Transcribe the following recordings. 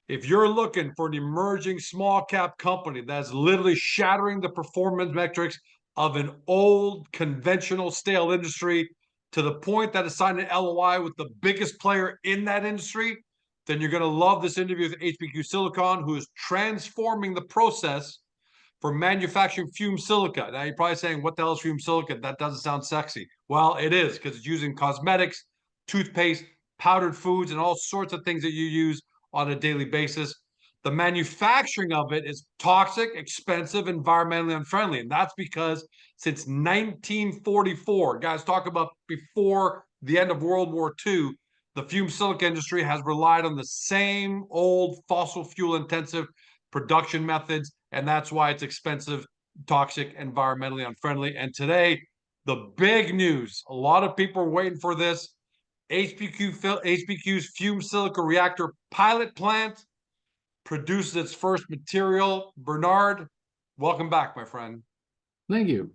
If you're looking for an emerging small cap company that's literally shattering the performance metrics of an old conventional stale industry to the point that it's signed an LOI with the biggest player in that industry, then you're going to love this interview with HPQ Silicon, who is transforming the process for manufacturing fumed silica. Now you're probably saying, what the hell is fumed silica? That doesn't sound sexy. Well, it is, because it's used in cosmetics, toothpaste, powdered foods, and all sorts of things that you use on a daily basis. The manufacturing of it is toxic, expensive, environmentally unfriendly. And that's because since 1944, guys, talk about before the end of World War II, the fumed silica industry has relied on the same old fossil fuel intensive production methods, and that's why it's expensive, toxic, environmentally unfriendly. And today, the big news, a lot of people are waiting for this. HPQ's fumed silica reactor pilot plant produces its first material. Bernard, welcome back, my friend. Thank you.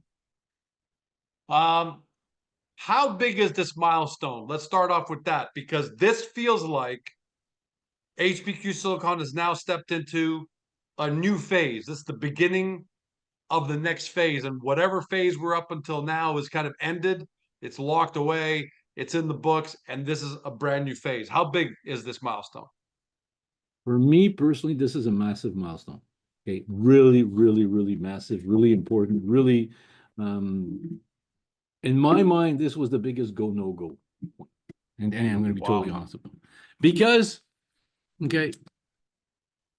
How big is this milestone? Let's start off with that, because this feels like HPQ Silicon has now stepped into a new phase. This is the beginning of the next phase, and whatever phase we're up until now is kind of ended. It's locked away, it's in the books, and this is a brand new phase. How big is this milestone? For me personally, this is a massive milestone. Okay, really, really, really massive, really important, really, in my mind, this was the biggest go, no go. And I'm going to be totally honest with you. Because, okay,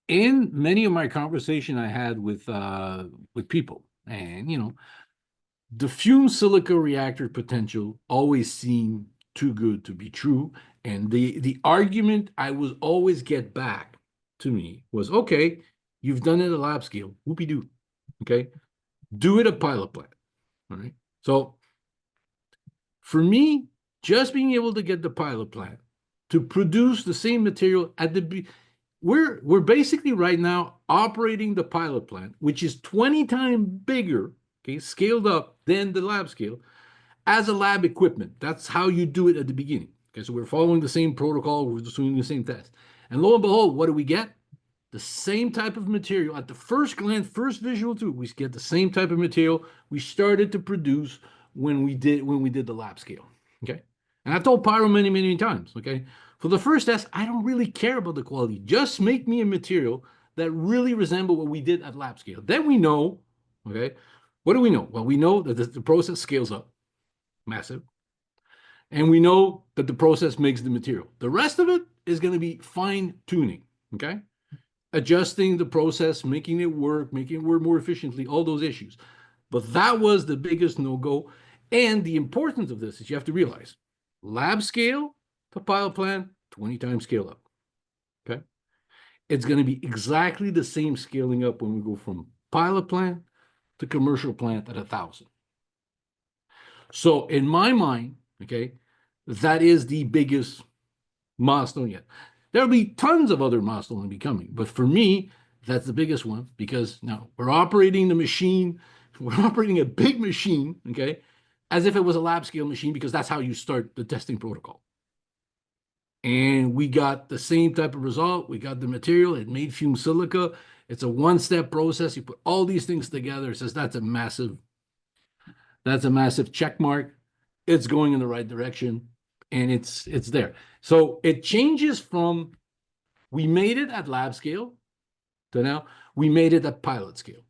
in many of my conversation I had with people, and you know, the fumed silica reactor potential always seemed too good to be true. And the argument I would always get back to me was, okay, you've done it at lab scale, whoopie-doo, okay? Do it at pilot plant, all right? So for me, just being able to get the pilot plant to produce the same material at the, we're basically right now operating the pilot plant, which is 20 times bigger, okay, scaled up than the lab scale, as a lab equipment. That's how you do it at the beginning. Okay, so we're following the same protocol, we're just doing the same test. And lo and behold, what do we get? The same type of material. At the first glance, first visual too, we get the same type of material we started to produce when we did the lab scale. Okay. And I've told Pyro many, many times, okay? For the first test, I don't really care about the quality. Just make me a material that really resembles what we did at lab scale. Then we know, okay, what do we know? Well, we know that the process scales up, massive. And we know that the process makes the material. The rest of it is going to be fine tuning, okay? Adjusting the process, making it work more efficiently, all those issues. But that was the biggest no-go. And the importance of this is you have to realize, lab scale to pilot plant, 20 times scale up, okay? It's going to be exactly the same scaling up when we go from pilot plant to commercial plant at 1,000. So in my mind, okay, that is the biggest milestone yet. There'll be tons of other milestones to be coming, but for me, that's the biggest one, because now we're operating the machine, we're operating a big machine, okay, as if it was a lab scale machine, because that's how you start the testing protocol. And we got the same type of result. We got the material, it made fumed silica. It's a one-step process. You put all these things together, it says that's a massive check mark. It's going in the right direction, and it's there. So it changes from we made it at lab scale to now we made it at pilot scale.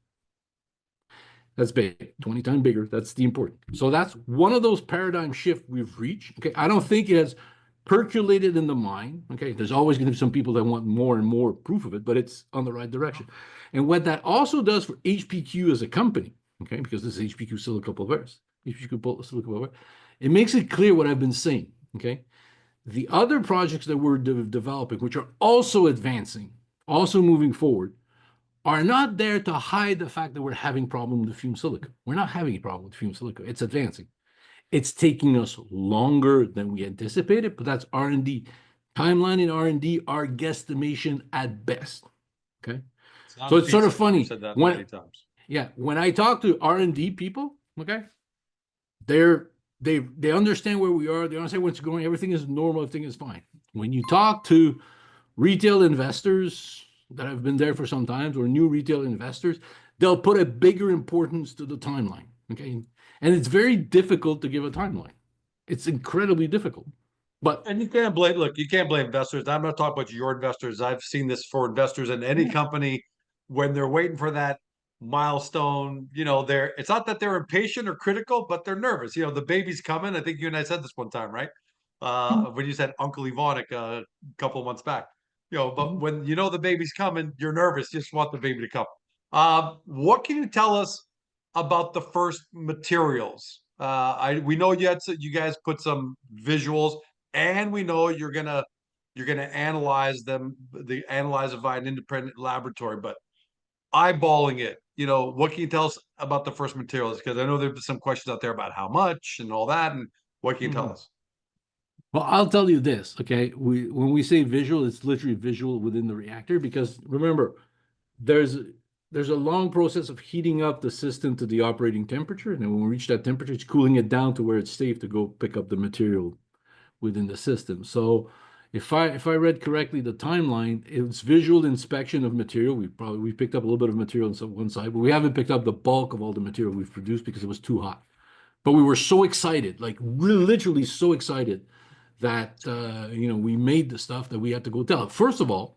That's big, 20 times bigger. That's the important. So that's one of those paradigm shifts we've reached. Okay, I don't think it has percolated in the mind. Okay, there's always going to be some people that want more and more proof of it, but it's on the right direction. And what that also does for HPQ as a company, okay, because this is HPQ Silicon Pulveris, HPQ Silicon Pulveris, it makes it clear what I've been saying, okay? The other projects that we're developing, which are also advancing, also moving forward, are not there to hide the fact that we're having problem with the fumed silica. We're not having a problem with fumed silica. It's advancing. It's taking us longer than we anticipated, but that's R&D. Timeline in R&D are guesstimation at best, okay? So it's sort of funny. I've said that many times. Yeah, when I talk to R&D people, okay, they understand where we are, they understand what's going, everything is normal, everything is fine. When you talk to retail investors that have been there for some time or new retail investors, they'll put a bigger importance to the timeline. Okay. And it's very difficult to give a timeline. It's incredibly difficult. But And you can't blame, look, you can't blame investors. I'm not talking about your investors. I've seen this for investors in any company when they're waiting for that milestone. It's not that they're impatient or critical, but they're nervous. The baby's coming. I think you and I said this one time, right? When you said Uncle Evonik a couple of months back. But when you know the baby's coming, you're nervous. You just want the baby to come. What can you tell us about the first materials? We know you guys put some visuals, and we know you're gonna analyze them, analyze it by an independent laboratory. But eyeballing it, what can you tell us about the first materials? Because I know there's some questions out there about how much and all that, and what can you tell us? Well, I'll tell you this, okay? When we say visual, it's literally visual within the reactor because remember, there's there's a long process of heating up the system to the operating temperature, and then when we reach that temperature, it's cooling it down to where it's safe to go pick up the material within the system. So if I read correctly the timeline, it's visual inspection of material. We picked up a little bit of material on one side, but we haven't picked up the bulk of all the material we've produced because it was too hot. But we were so excited, like really, literally so excited that we made the stuff that we had to go tell. First of all,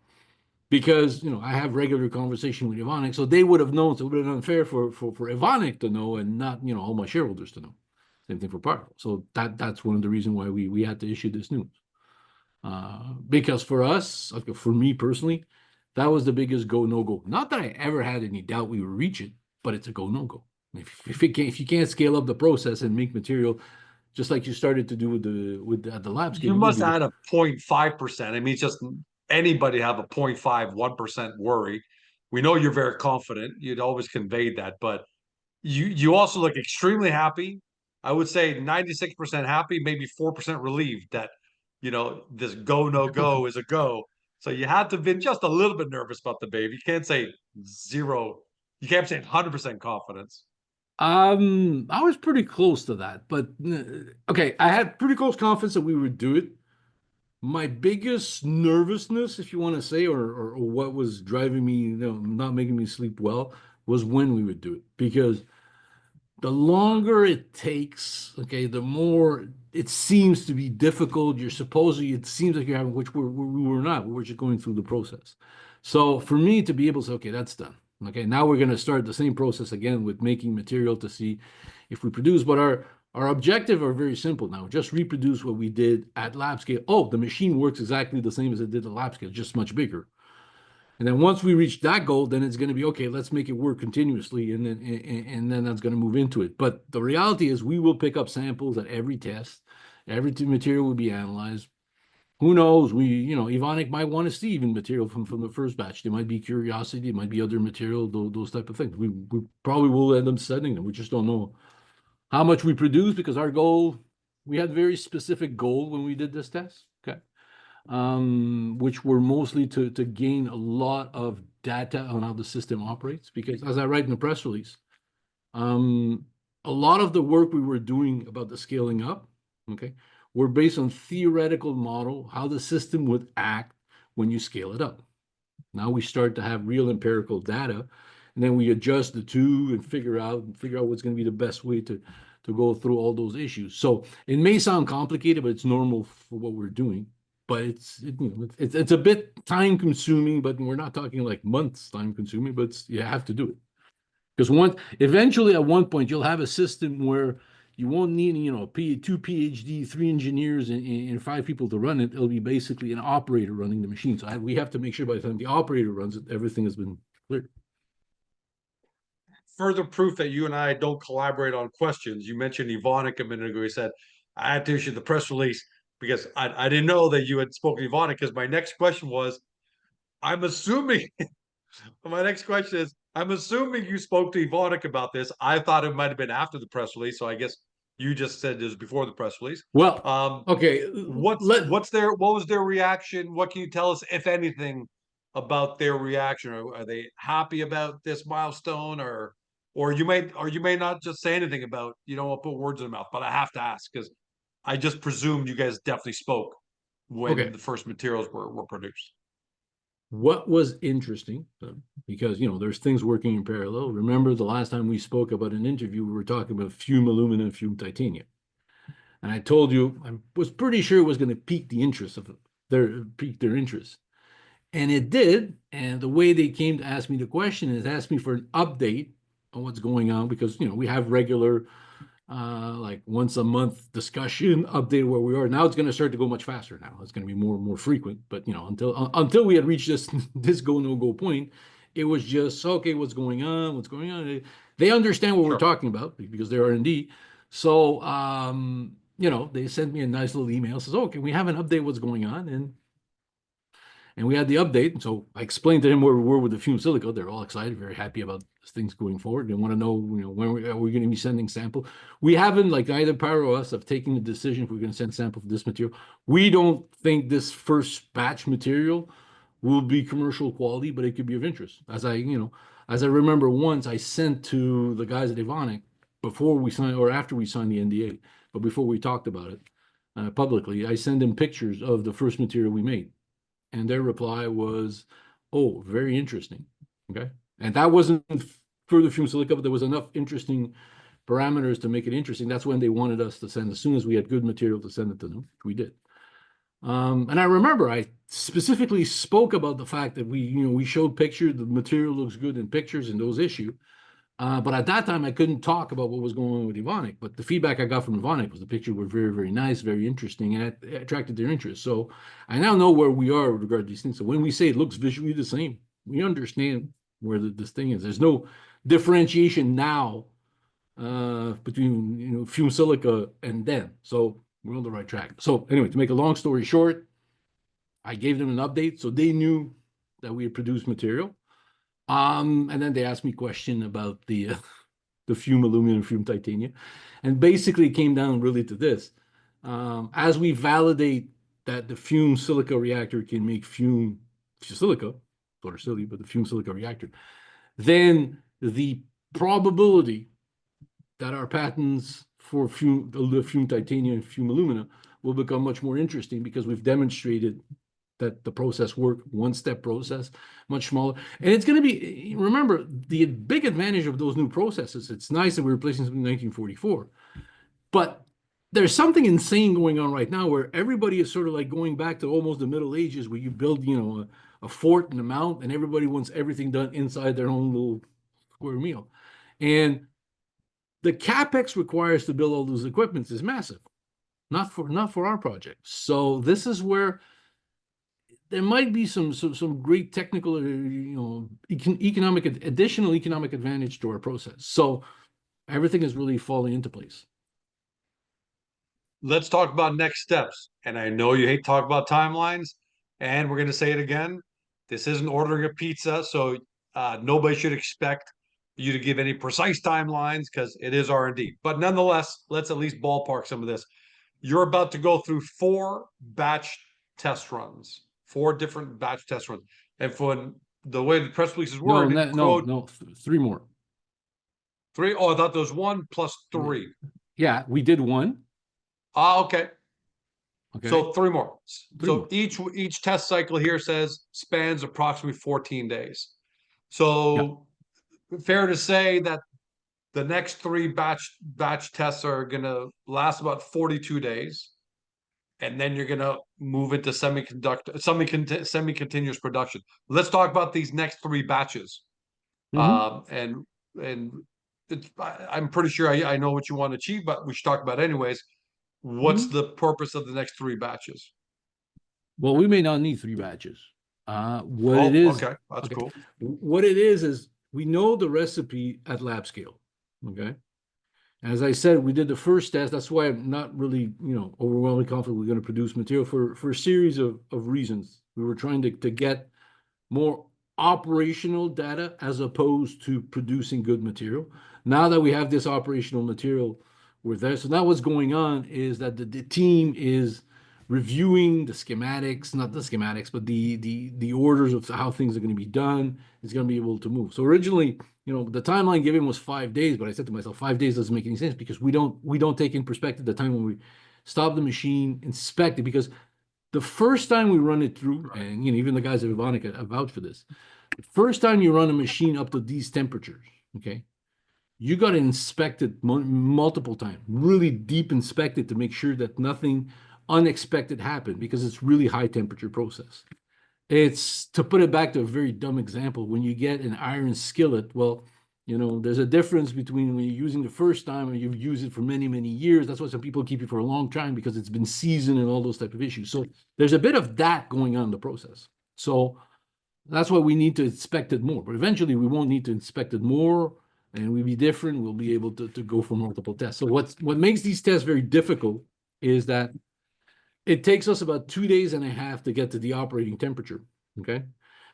because I have regular conversation with Evonik, so they would have known. So it would have been unfair for Evonik to know and not all my shareholders to know. Same thing for Particle. So that's one of the reasons why we had to issue this news. Because for us, like for me personally, that was the biggest go no go. Not that I ever had any doubt we would reach it, but it's a go no go. If you can't scale up the process and make material just like you started to do at the lab scale. You must add a 0.5%. I mean, it's just anybody have a 0.5, 1% worry. We know you're very confident. You'd always conveyed that, but you also look extremely happy. I would say 96% happy, maybe 4% relieved that this go no go is a go. So you had to have been just a little bit nervous about the baby. You can't say zero. You can't say 100% confidence. I was pretty close to that, but okay, I had pretty close confidence that we would do it. My biggest nervousness, if you want to say, or what was driving me, not making me sleep well, was when we would do it. Because the longer it takes, okay, the more it seems to be difficult. It seems like you're having, which we were not. We were just going through the process. So for me to be able to say, okay, that's done. Okay, now we're going to start the same process again with making material to see if we produce. But our objective are very simple now. Just reproduce what we did at lab scale. Oh, the machine works exactly the same as it did at lab scale, just much bigger. And then once we reach that goal, then it's going to be okay. Let's make it work continuously, and then that's going to move into it. But the reality is, we will pick up samples at every test. Every material will be analyzed. Who knows? Evonik might want to see even material from the first batch. There might be curiosity. It might be other material. Those type of things. We probably will end up sending them. We just don't know how much we produce because our goal. We had very specific goal when we did this test. Okay. Which were mostly to gain a lot of data on how the system operates. Because as I write in the press release, a lot of the work we were doing about the scaling up, okay, were based on theoretical model, how the system would act when you scale it up. Now we start to have real empirical data, and then we adjust the two and figure out what's going to be the best way to go through all those issues. So it may sound complicated, but it's normal for what we're doing. But it's a bit time consuming, but we're not talking like months time consuming, but you have to do it. Because eventually at one point you'll have a system where you won't need, two PhD, 3 engineers and 5 people to run it. It'll be basically an operator running the machine. So we have to make sure by the time the operator runs it, everything has been cleared. Further proof that you and I don't collaborate on questions. You mentioned Evonik a minute ago. You said I had to issue the press release because I didn't know that you had spoken to Evonik. Because my next question was, I'm assuming. My next question is, I'm assuming you spoke to Evonik about this. I thought it might have been after the press release, so I guess you just said it was before the press release. Well, okay. What was their reaction? What can you tell us, if anything, about their reaction? Are they happy about this milestone, or you may not just say anything about, you don't want to put words in the mouth, but I have to ask because I just presumed you guys definitely spoke when Okay. the first materials were produced. what was interesting, because, there's things working in parallel. Remember the last time we spoke about an interview, we were talking about fume aluminum and fume titanium. And I told you, I was pretty sure it was going to pique their interest. And it did. And the way they came to ask me the question is ask me for an update on what's going on, because, we have regular, like once a month discussion update where we are. Now it's going to start to go much faster now. It's going to be more and more frequent. But, until we had reached this go, no go point, it was just, okay, what's going on? What's going on? They understand what we're talking about because they're R&D. So, they sent me a nice little email, says, oh, can we have an update what's going on? And we had the update. So I explained to them where we were with the fumed silica. They're all excited, very happy about things going forward. They want to know, when are we going to be sending sample? We haven't, like either Pyro or us, have taken the decision if we're going to send sample for this material. We don't think this first batch material will be commercial quality, but it could be of interest. As I remember once I sent to the guys at Evonik before we signed or after we signed the NDA, but before we talked about it publicly, I sent them pictures of the first material we made. And their reply was, oh, very interesting. Okay. And that wasn't for the fumed silica, but there was enough interesting parameters to make it interesting. That's when they wanted us to send, as soon as we had good material to send it to them, we did. And I remember I specifically spoke about the fact that we showed pictures, the material looks good in pictures in those issues. But at that time, I couldn't talk about what was going on with Evonik. But the feedback I got from Evonik was the pictures were very, very nice, very interesting, and it attracted their interest. So I now know where we are with regard to these things. So when we say it looks visually the same, we understand where this thing is. There's no differentiation now between fumed silica and then. So we're on the right track. So anyway, to make a long story short, I gave them an update, so they knew that we had produced material. And then they asked me a question about the fume aluminum, fume titanium. And basically it came down really to this. As we validate that the fume silica reactor can make fume silica, sort of silly, but the fume silica reactor, then the probability that our patents for the fume titanium and fume alumina will become much more interesting because we've demonstrated that the process worked, one-step process, much smaller. And it's going to be, remember, the big advantage of those new processes, it's nice that we're replacing something in 1944, but there's something insane going on right now where everybody is sort of like going back to almost the Middle Ages where you build, a fort and a mount, and everybody wants everything done inside their own little square meal. And the CapEx requires to build all those equipments is massive, not for our project. So this is where there might be some great technical, additional economic advantage to our process. So everything is really falling into place. Let's talk about next steps. And I know you hate to talk about timelines, and we're going to say it again. This isn't ordering a pizza, so nobody should expect you to give any precise timelines because it is R&D. But nonetheless, let's at least ballpark some of this. You're about to go through 4 batch test runs, 4 different batch test runs. And for the way the press release is worded, no, 3 more. 3? Oh, I thought there was 1 plus 3. Yeah, we did 1. Okay. So 3 more. So each test cycle here says spans approximately 14 days. So fair to say that the next 3 batch tests are going to last about 42 days. And then you're going to move into semi-continuous production. Let's talk about these next 3 batches. And I'm pretty sure I know what you want to achieve, but we should talk about it anyways. What's the purpose of the next 3 batches? Well, we may not need 3 batches. It is, okay, that's cool. What it is we know the recipe at lab scale. Okay. As I said, we did the first test. That's why I'm not really, overwhelmingly confident we're going to produce material for a series of reasons. We were trying to get more operational data as opposed to producing good material. Now that we have this operational material, we're there. So now what's going on is that the team is reviewing the schematics, not the schematics, but the orders of how things are going to be done. It's going to be able to move. So originally, the timeline given was 5 days, but I said to myself, 5 days doesn't make any sense because we don't take in perspective the time when we stop the machine, inspect it, because The first time we run it through, and even the guys at Evonik vouch for this. The first time you run a machine up to these temperatures, okay, you got to inspect it multiple times, really deep inspect it to make sure that nothing unexpected happened because it's really high temperature process. It's, to put it back to a very dumb example, when you get an iron skillet, well, there's a difference between when you're using the first time and you've used it for many, many years. That's why some people keep it for a long time, because it's been seasoned and all those type of issues. So there's a bit of that going on in the process. So that's why we need to inspect it more. But eventually we won't need to inspect it more, and we'll be different. We'll be able to go for multiple tests. So what makes these tests very difficult is that it takes us about 2 days and a half to get to the operating temperature, okay?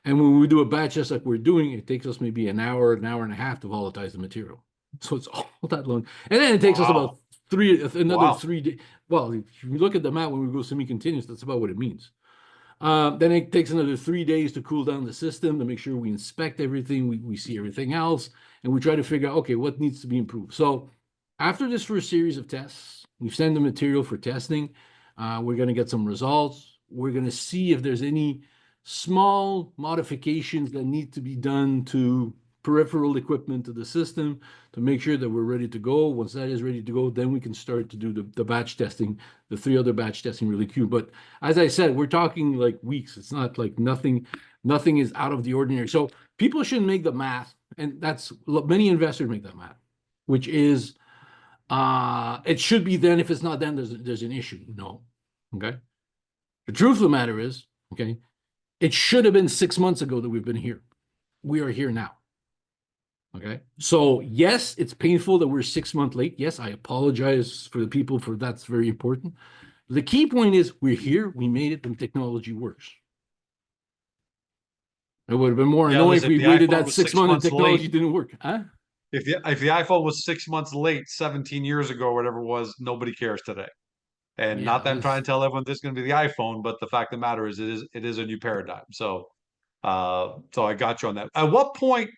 And when we do a batch test like we're doing, it takes us maybe an hour and a half to volatilize the material. So it's all that long. And then it takes us about another 3 days. Well, if you look at the map when we go semi-continuous, that's about what it means. Then it takes another 3 days to cool down the system, to make sure we inspect everything, we see everything else, and we try to figure out, okay, what needs to be improved. So after this first series of tests, we send the material for testing. We're going to get some results. We're going to see if there's any small modifications that need to be done to peripheral equipment to the system to make sure that we're ready to go. Once that is ready to go, then we can start to do the batch testing, the 3 other batch testing really queue. But as I said, we're talking like weeks. It's not like nothing is out of the ordinary. So people shouldn't make the math, and that's many investors make that math, which is it should be then. If it's not then, there's an issue. No. Okay. The truth of the matter is, okay, it should have been 6 months ago that we've been here. We are here now. Okay. So yes, it's painful that we're 6 months late. Yes, I apologize for the people for that's very important. The key point is we're here, we made it, and technology works. It would have been more annoying if we waited that 6 months and technology didn't work. Huh? If the iPhone was 6 months late 17 years ago or whatever it was, nobody cares today. And Yeah, not that I'm trying to tell everyone this is going to be the iPhone, but the fact of the matter is it is a new paradigm. So so I got you on that. At what point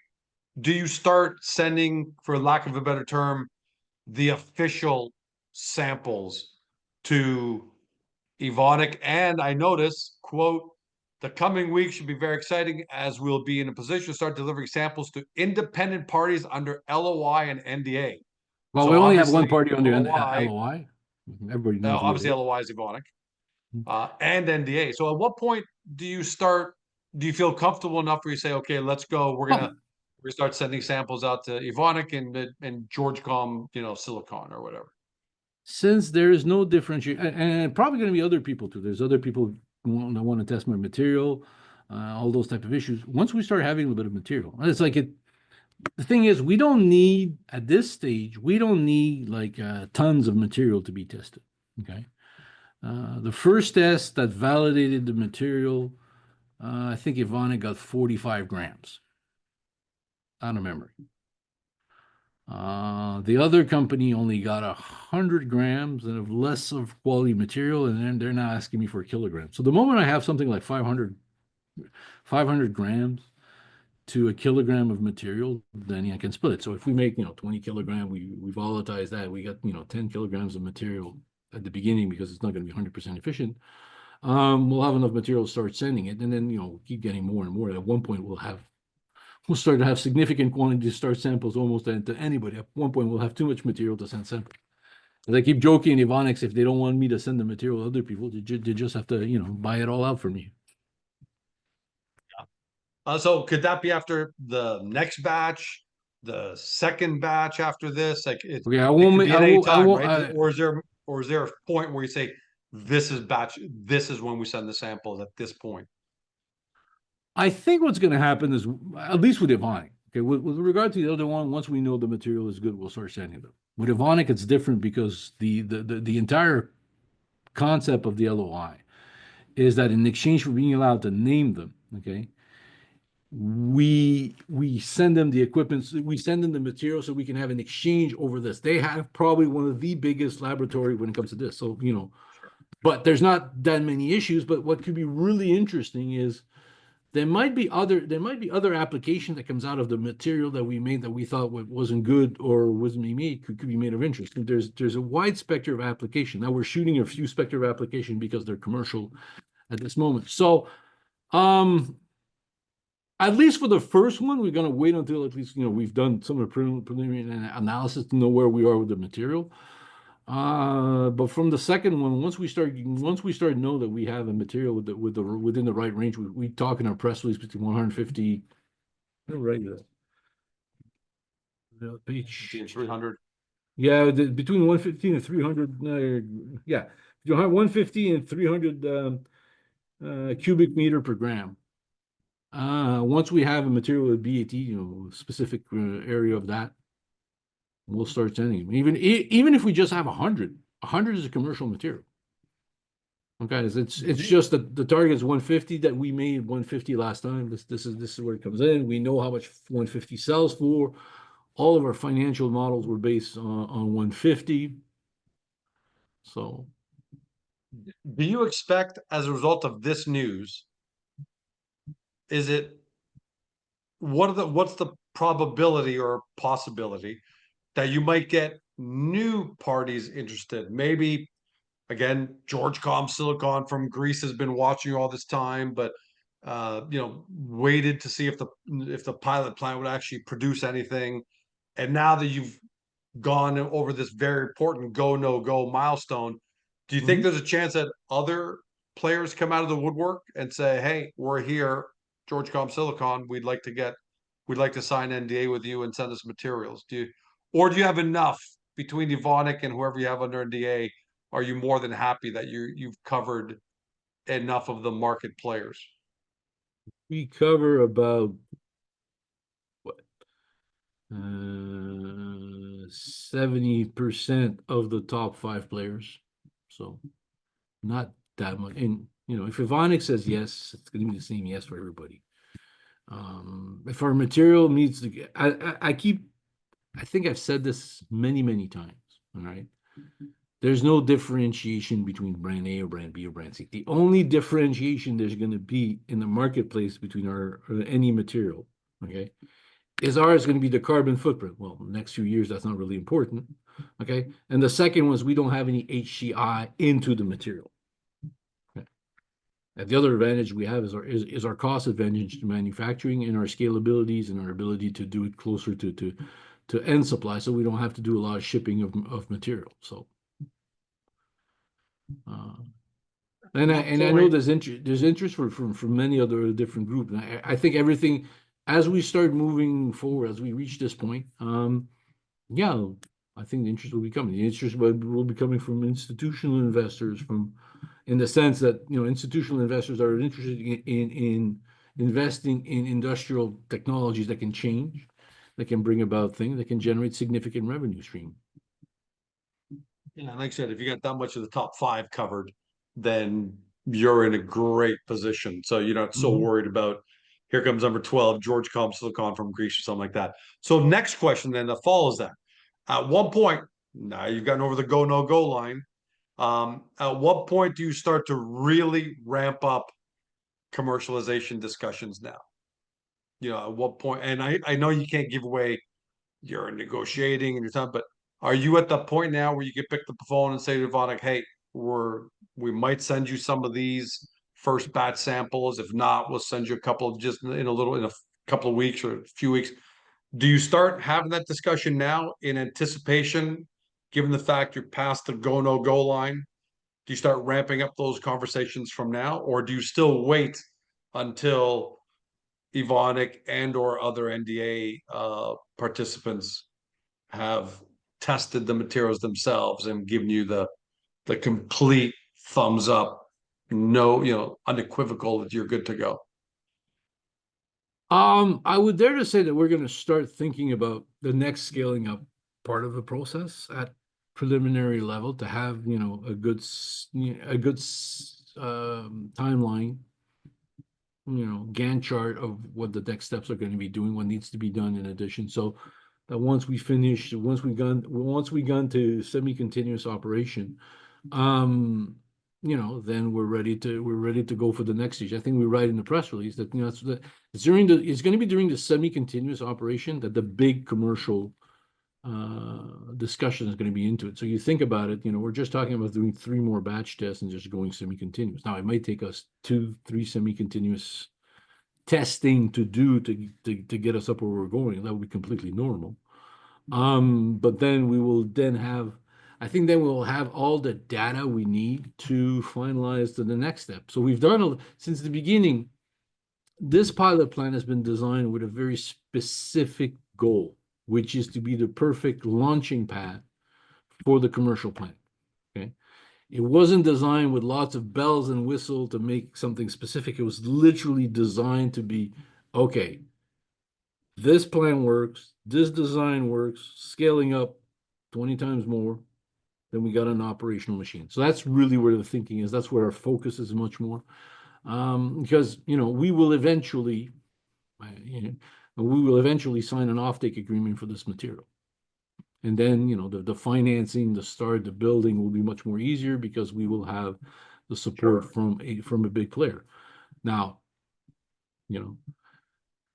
do you start sending, for lack of a better term, the official samples to Evonik? And I notice, quote, the coming week should be very exciting as we'll be in a position to start delivering samples to independent parties under LOI and NDA. Well, So we only have one obviously party under LOI, LOI. Everybody knows what it obviously is. LOI is Evonik, and NDA. So at what point do you feel comfortable enough where you say, okay, let's go, we're gonna start sending samples out to Evonik and Georgecom, Silicon or whatever? Since there is no differentiation, and probably going to be other people too. There's other people that want to test my material, all those type of issues. Once we start having a little bit of material, it's like it. The thing is, we don't need at this stage. We don't need like tons of material to be tested. Okay. The first test that validated the material, I think Evonik got 45 grams out of memory. The other company only got 100 grams and of less of quality material, and then they're now asking me for a kilogram. So the moment I have something like 500 grams to a kilogram of material, then I can split it. So if we make 20 kilogram, we volatilize that. We got 10 kilograms of material at the beginning because it's not going to be 100% efficient. We'll have enough material to start sending it, and then we'll keep getting more and more. At one point, we'll start to have significant quantity to start samples almost to anybody. At one point, we'll have too much material to send samples. As I keep joking, Evonik, if they don't want me to send the material to other people, they just have to, buy it all out for me. So could that be after the next batch, the second batch after this? Like Okay, I it won't could make, be at any I time, won't, right? Or is there a point where you say this is batch, this is when we send the samples at this point? I think what's going to happen is, at least with Evonik, okay, with regard to the other one, once we know the material is good, we'll start sending them. With Evonik, it's different because the entire concept of the LOI is that in exchange for being allowed to name them, okay, we send them the equipment, we send them the material so we can have an exchange over this. They have probably one of the biggest laboratory when it comes to this. So, but there's not that many issues. But what could be really interesting is there might be other application that comes out of the material that we made that we thought wasn't good or wasn't made could be made of interest. There's a wide spectrum of application. Now we're shooting a few spectrum of application because they're commercial at this moment. So at least for the first one, we're going to wait until at least, we've done some of the preliminary analysis to know where we are with the material. But from the second one, once we start to know that we have a material within the right range, we talk in our press release between 150, right, the page, 300. yeah, between 150 and 300, yeah, 150 and 300 cubic meter per gram. Once we have a material with BAT, specific area of that, we'll start sending them. Even if we just have 100 is a commercial material. Okay, it's just that the target is 150 that we made 150 last time. This is where it comes in. We know how much 150 sells for. All of our financial models were based on 150. So, Do you expect, as a result of this news, what's the probability or possibility that you might get new parties interested? Maybe, again, Georgecom Silicon from Greece has been watching you all this time, but waited to see if the pilot plant would actually produce anything. And now that you've gone over this very important go no go milestone, do you think there's a chance that other players come out of the woodwork and say, "Hey, we're here, Georgecom Silicon. We'd like to sign NDA with you and send us materials." Or do you have enough between Evonik and whoever you have under NDA? Are you more than happy that you've covered enough of the market players? we cover about 70% of the top 5 players. So not that much. And if Evonik says yes, it's going to be the same yes for everybody. If our material needs to get, I think I've said this many times. All right. There's no differentiation between brand A or brand B or brand C. The only differentiation there's going to be in the marketplace between any material, okay, is ours going to be the carbon footprint. Well, the next few years, that's not really important. Okay. And the second was we don't have any HCI into the material. Okay. And the other advantage we have is our cost advantage to manufacturing and our scalabilities and our ability to do it closer to end supply. So we don't have to do a lot of shipping of material. So, and I know there's interest from many other different groups. And I think everything, as we start moving forward, as we reach this point, yeah, I think the interest will be coming. The interest will be coming from institutional investors, in the sense that institutional investors are interested in investing in industrial technologies that can change, that can bring about things that can generate significant revenue stream. Yeah, like I said, if you got that much of the top 5 covered, then you're in a great position. So you're not so worried about, here comes number 12, Georgecom Silicon from Greece or something like that. So next question then that follows that. At one point, now you've gotten over the go no go line. At what point do you start to really ramp up commercialization discussions now? At what point? And I know you can't give away you're negotiating and you're talking, but are you at the point now where you can pick up the phone and say to Evonik, "Hey, we might send you some of these first batch samples. If not, we'll send you a couple just in a couple of weeks or a few weeks." Do you start having that discussion now in anticipation, given the fact you're past the go no go line? Do you start ramping up those conversations from now, or do you still wait until Evonik and or other NDA participants have tested the materials themselves and given you the complete thumbs up, no, unequivocal that you're good to go? I would dare to say that we're going to start thinking about the next scaling up part of the process at preliminary level to have, a good timeline, Gantt chart of what the next steps are going to be doing, what needs to be done in addition. So that once we've gone to semi-continuous operation, then we're ready to go for the next stage. I think we write in the press release that it's going to be during the semi-continuous operation that the big commercial discussion is going to be into it. So you think about it, we're just talking about doing 3 more batch tests and just going semi-continuous. Now it might take us 2-3 semi-continuous testing to do to get us up where we're going. That would be completely normal. But then I think we'll have all the data we need to finalize to the next step. So we've done since the beginning, this pilot plan has been designed with a very specific goal, which is to be the perfect launching pad for the commercial plan. Okay. It wasn't designed with lots of bells and whistles to make something specific. It was literally designed to be, okay, this plan works, this design works, scaling up 20 times more, then we got an operational machine. So that's really where the thinking is. That's where our focus is much more. Because, we will eventually sign an offtake agreement for this material. And then, the financing, the start, the building will be much more easier because we will have the support from a big player. Now,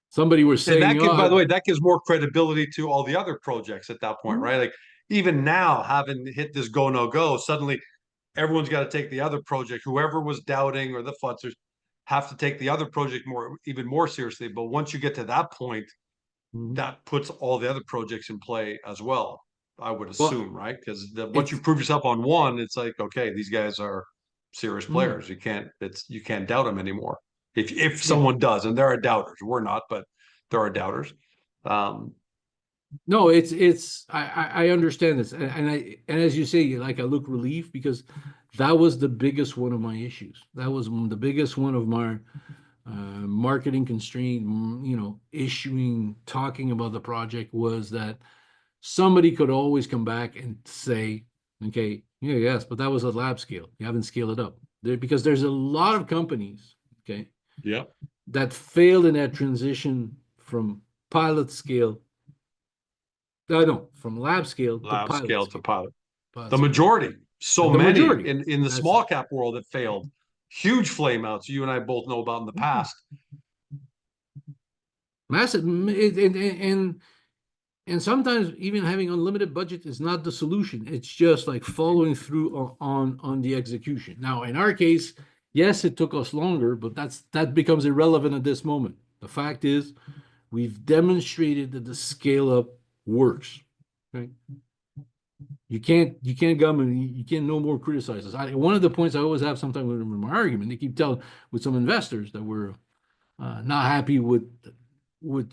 somebody was saying, and that gives, by the way, that gives more credibility to all the other projects at that point, right? Like even now, having hit this go no go, suddenly everyone's got to take the other project. Whoever was doubting or the futzers have to take the other project even more seriously. But once you get to that point, that puts all the other projects in play as well. I would assume, right? Because once you prove yourself on one, it's like, okay, these guys are serious players. You can't doubt them anymore. If someone does, and there are doubters, we're not, but there are doubters. No, I understand this, and as you say, like I look relief because that was the biggest one of my issues. That was the biggest one of my marketing constraint, talking about the project was that somebody could always come back and say, okay, yeah, yes, but that was at lab scale. You haven't scaled it up because there's a lot of companies, okay, that failed in that transition from pilot scale. No, from lab scale to pilot scale. The majority, many in the small cap world that failed. Huge flameouts you and I both know about in the past. Massive, and sometimes even having unlimited budget is not the solution. It's just like following through on the execution. Now, in our case, yes, it took us longer, but that becomes irrelevant at this moment. The fact is, we've demonstrated that the scale up works. Right? You can't no more criticize us. One of the points I always have sometimes with my argument, they keep telling with some investors that we're not happy with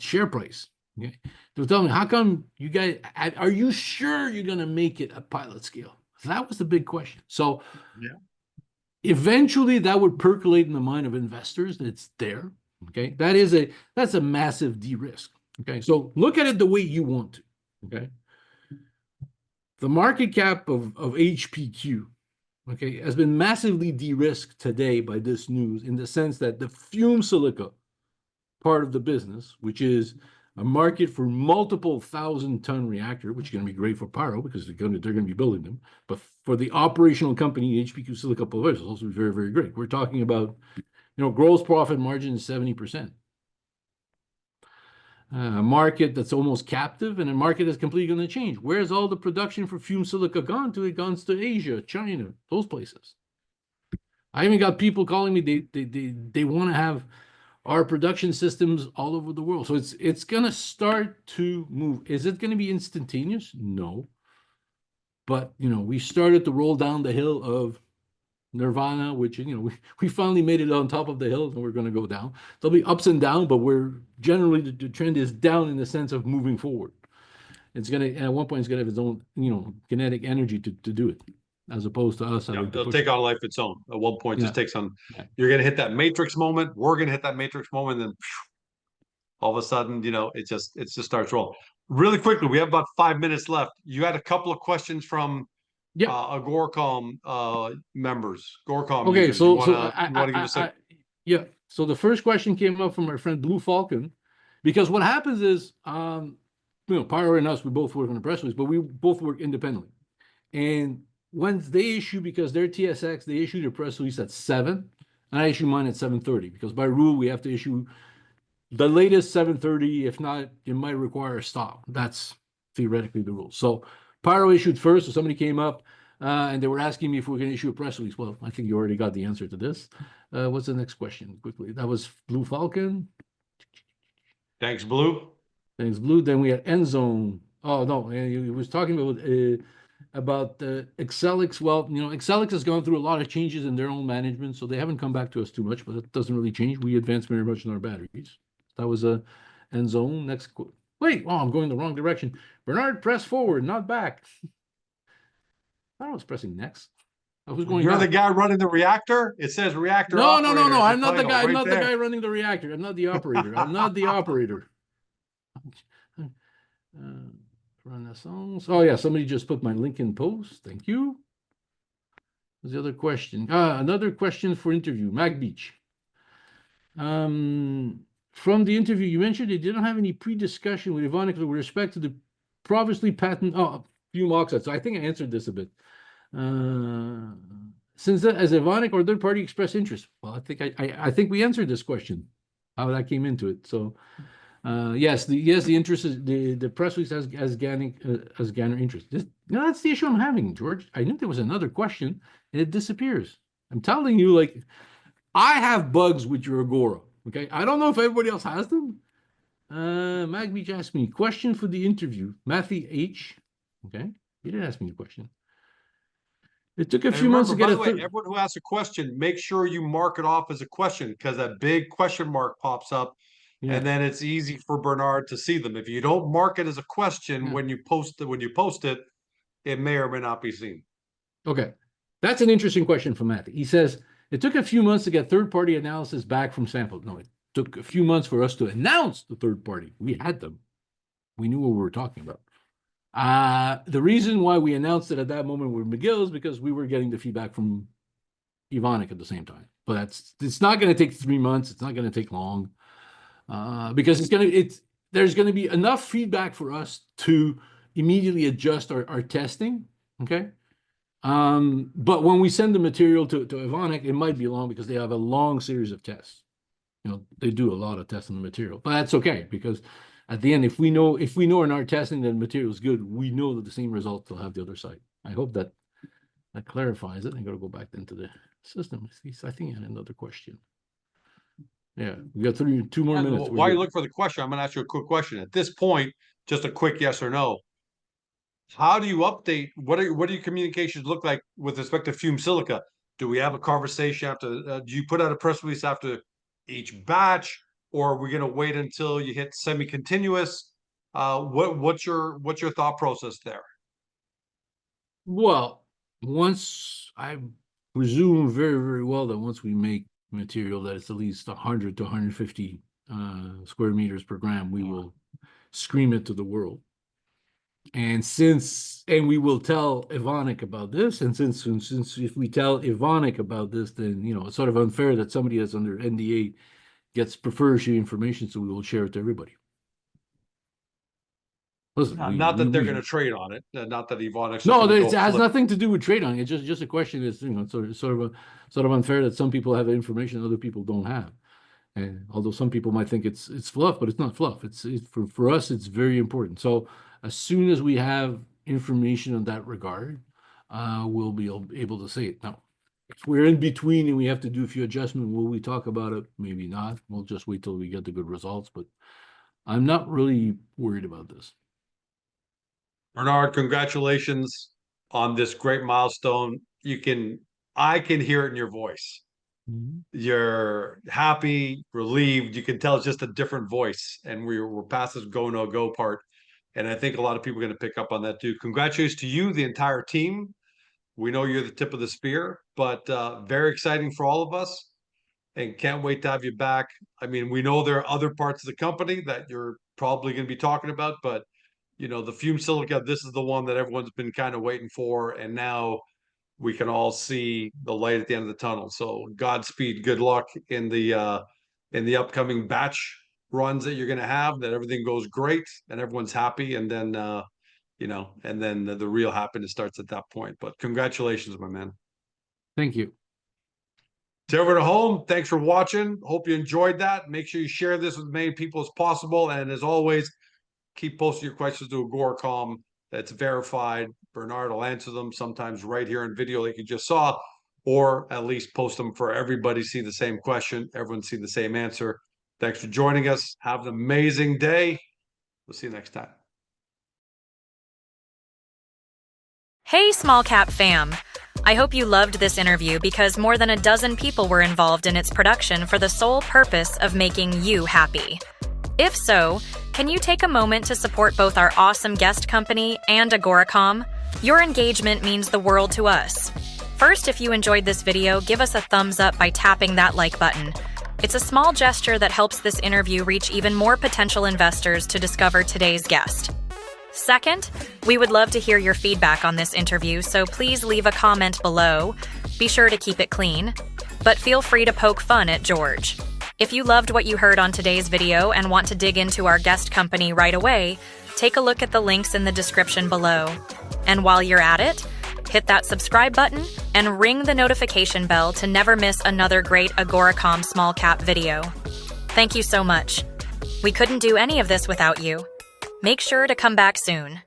share price. Okay? They're telling me, how come you guys are you sure you're gonna make it at pilot scale? That was the big question. So eventually that would percolate in the mind of investors that it's there. Okay, that's a massive de-risk. Okay, so look at it the way you want to. Okay. The market cap of HPQ, okay, has been massively de-risked today by this news in the sense that the fumed silica part of the business, which is a market for multiple 1,000-ton reactor, which is going to be great for Pyro because they're going to be building them, but for the operational company, HPQ Silicon is also very, very great. We're talking about, gross profit margin is 70%. A market that's almost captive and a market that's completely going to change. Where's all the production for fumed silica gone to? It gone to Asia, China, those places. I even got people calling me. They want to have our production systems all over the world. So it's going to start to move. Is it going to be instantaneous? No. But we started to roll down the hill of Nirvana, which we finally made it on top of the hill, and we're going to go down. There'll be ups and downs, but we're generally the trend is down in the sense of moving forward. It's going to at one point it's going to have its own kinetic energy to do it, as opposed to us. It'll take on a life of its own. At one point, just takes on. You're going to hit that matrix moment. We're going to hit that matrix moment, and then all of a sudden, it just starts rolling. Really quickly, we have about 5 minutes left. You had a couple of questions from Agoracom members. Agoracom okay, users. So you want to give us a So the first question came up from our friend Blue Falcon, because what happens is, Pyro and us, we both work on the press release, but we both work independently. And when they issue, because they're TSX, they issued a press release at 7, and I issue mine at 7:30, because by rule we have to issue the latest 7:30. If not, it might require a stop. That's theoretically the rule. So Pyro issued first, so somebody came up and they were asking me if we're going to issue a press release. Well, I think you already got the answer to this. What's the next question? Quickly. That was Blue Falcon. Thanks, Blue. Thanks, Blue. Then we had Endzone. Oh, no, he was talking about Excelix. Well, you know, Excelix has gone through a lot of changes in their own management, so they haven't come back to us too much, but it doesn't really change. We advance very much in our batteries. That was a Endzone. Next. Wait, oh, I'm going the wrong direction. Bernard, press forward, not back. I was pressing next. I was going You're back. the guy running the reactor? It says reactor No. operator I'm not the title guy. I'm right not the there. guy running the reactor. I'm not the operator. I'm not the operator. Renaissance. Oh yeah, somebody just put my link in post. Thank you. What's the other question? Another question for interview. Mag Beach. From the interview, you mentioned they didn't have any pre-discussion with Evonik with respect to the previously patent fume oxide. So I think I answered this a bit. Since as Evonik or third party express interest. Well, I think we answered this question, how that came into it. So yes, the interest is the press release has garnered interest. No, that's the issue I'm having, George. I knew there was another question and it disappears. I'm telling you, like, I have bugs with your Agora. Okay, I don't know if everybody else has them. Mag Beach asked me question for the interview. Matthew H. Okay, he didn't ask me a question. It took a few months to get by the way, everyone who asks a question, make sure you mark it off as a question, because that big question mark pops up, and then it's easy for Bernard to see them. If you don't mark it as a question when you post it, it may or may not be seen. Okay, that's an interesting question from Matthew. He says it took a few months to get third-party analysis back from samples. No, it took a few months for us to announce the third party. We had them. We knew what we were talking about. The reason why we announced it at that moment with McGill is because we were getting the feedback from Evonik at the same time. But it's not going to take 3 months. It's not going to take long because there's going to be enough feedback for us to immediately adjust our testing. Okay. But when we send the material to Evonik, it might be long because they have a long series of tests. You know, they do a lot of tests on the material, but that's okay because at the end, if we know in our testing that the material is good, we know that the same results will have the other side. I hope that clarifies it. I got to go back into the system. I think I had another question. Yeah, we got 2 more minutes. While you look for the question, I'm going to ask you a quick question. At this point, just a quick yes or no. How do you update? What do your communications look like with respect to fumed silica? Do we have a conversation after? Do you put out a press release after each batch, or are we going to wait until you hit semi-continuous? What's your thought process there? Well, once I presume very, very well that once we make material that is at least 100 to 150 square meters per gram, we will scream it to the world. And we will tell Evonik about this, and since if we tell Evonik about this, then it's sort of unfair that somebody that's under NDA prefers your information, so we will share it to everybody. Listen, not that they're going to trade on it, not that Evonik. No, it has nothing to do with trade on it. It's just a question. Is sort of unfair that some people have information other people don't have. And although some people might think it's fluff, but it's not fluff. It's for us, it's very important. So as soon as we have information in that regard, we'll be able to say it. Now, if we're in between and we have to do a few adjustments, will we talk about it? Maybe not. We'll just wait till we get the good results. But I'm not really worried about this. Bernard, congratulations on this great milestone. I can hear it in your voice. Mm-hmm. You're happy, relieved. You can tell it's just a different voice. And we're past this go, no go part. And I think a lot of people are going to pick up on that too. Congratulations to you, the entire team. We know you're the tip of the spear, but very exciting for all of us. And can't wait to have you back. I mean, we know there are other parts of the company that you're probably going to be talking about, but the fumed silica, this is the one that everyone's been kind of waiting for. And now we can all see the light at the end of the tunnel. So Godspeed, good luck in the upcoming batch runs that you're going to have, that everything goes great and everyone's happy. And then and then the real happiness starts at that point. But congratulations, my man. Thank you. To everyone at home, thanks for watching. Hope you enjoyed that. Make sure you share this with as many people as possible. And as always, keep posting your questions to Agoracom. That's verified. Bernard will answer them, sometimes right here in video like you just saw, or at least post them for everybody to see the same question, everyone see the same answer. Thanks for joining us. Have an amazing day. We'll see you next time. Hey, small cap fam. I hope you loved this interview because more than a dozen people were involved in its production for the sole purpose of making you happy. If so, can you take a moment to support both our awesome guest company and Agoracom? Your engagement means the world to us. First, if you enjoyed this video, give us a thumbs up by tapping that like button. It's a small gesture that helps this interview reach even more potential investors to discover today's guest. Second, we would love to hear your feedback on this interview, so please leave a comment below. Be sure to keep it clean, but feel free to poke fun at George. If you loved what you heard on today's video and want to dig into our guest company right away, take a look at the links in the description below. And while you're at it, hit that subscribe button and ring the notification bell to never miss another great Agoracom small cap video. Thank you so much. We couldn't do any of this without you. Make sure to come back soon.